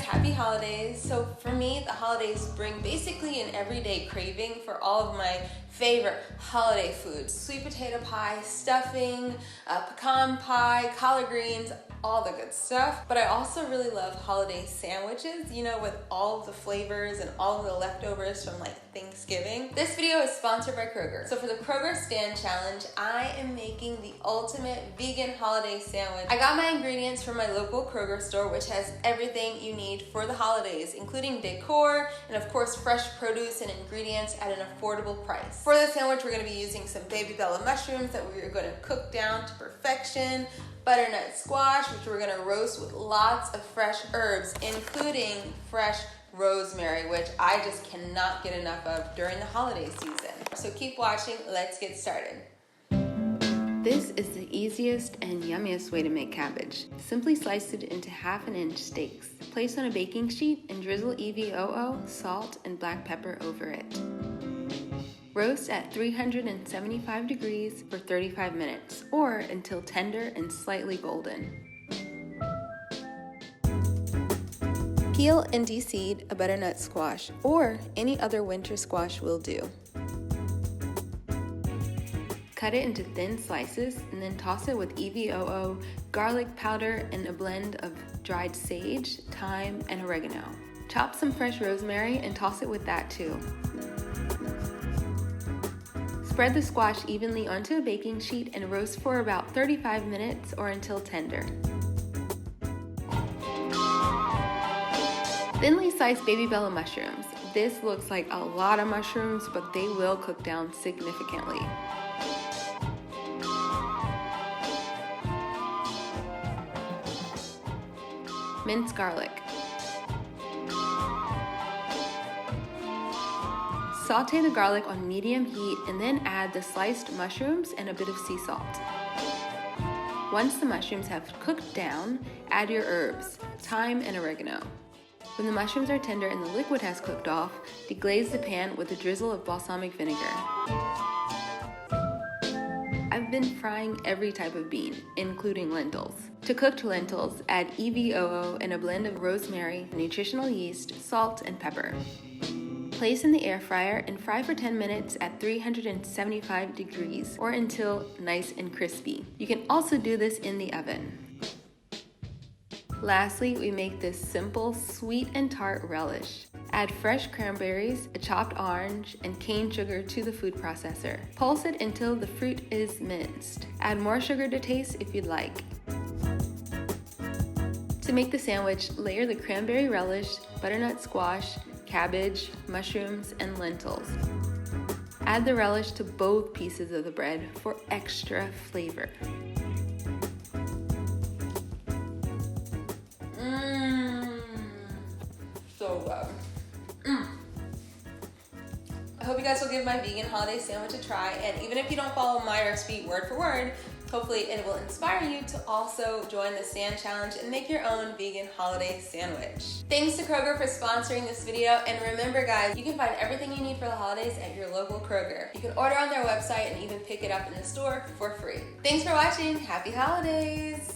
happy holidays. So for me, the holidays bring basically an everyday craving for all of my favorite holiday foods. Sweet potato pie, stuffing, pecan pie, collard greens, all the good stuff. But I also really love holiday sandwiches, you know, with all of the flavors and all of the leftovers from like Thanksgiving. This video is sponsored by Kroger. So for the Kroger Stand Challenge, I am making the ultimate vegan holiday sandwich. I got my ingredients from my local Kroger store, which has everything you need for the holidays, including decor and of course fresh produce and ingredients at an affordable price. For the sandwich, we're gonna be using some baby bella mushrooms that we're gonna cook down to perfection, butternut squash, which we're gonna roast with lots of fresh herbs, including fresh rosemary, which I just cannot get enough of during the holiday season. So keep watching, let's get started. This is the easiest and yummiest way to make cabbage. Simply slice it into 1/2 inch steaks. Place on a baking sheet and drizzle EVOO, salt, and black pepper over it. Roast at 375 degrees for 35 minutes, or until tender and slightly golden. Peel and deseed a butternut squash, or any other winter squash will do. Cut it into thin slices and then toss it with EVOO, garlic powder, and a blend of dried sage, thyme, and oregano. Chop some fresh rosemary and toss it with that too. Spread the squash evenly onto a baking sheet and roast for about 35 minutes or until tender. Thinly sliced baby bella mushrooms. This looks like a lot of mushrooms, but they will cook down significantly. Minced garlic. Sauté the garlic on medium heat and then add the sliced mushrooms and a bit of sea salt. Once the mushrooms have cooked down, add your herbs, thyme and oregano. When the mushrooms are tender and the liquid has cooked off, deglaze the pan with a drizzle of balsamic vinegar. I've been frying every type of bean, including lentils. To cooked lentils, add EVOO and a blend of rosemary, nutritional yeast, salt, and pepper. Place in the air fryer and fry for 10 minutes at 375 degrees or until nice and crispy. You can also do this in the oven. Lastly, we make this simple sweet and tart relish. Add fresh cranberries, a chopped orange, and cane sugar to the food processor. Pulse it until the fruit is minced. Add more sugar to taste if you'd like. To make the sandwich, layer the cranberry relish, butternut squash, cabbage, mushrooms, and lentils. Add the relish to both pieces of the bread for extra flavor. So good. I hope you guys will give my vegan holiday sandwich a try, and even if you don't follow my recipe word for word, hopefully it will inspire you to also join the Stand Challenge and make your own vegan holiday sandwich. Thanks to Kroger for sponsoring this video, and remember guys, you can find everything you need for the holidays at your local Kroger. You can order on their website and even pick it up in the store for free. Thanks for watching, happy holidays!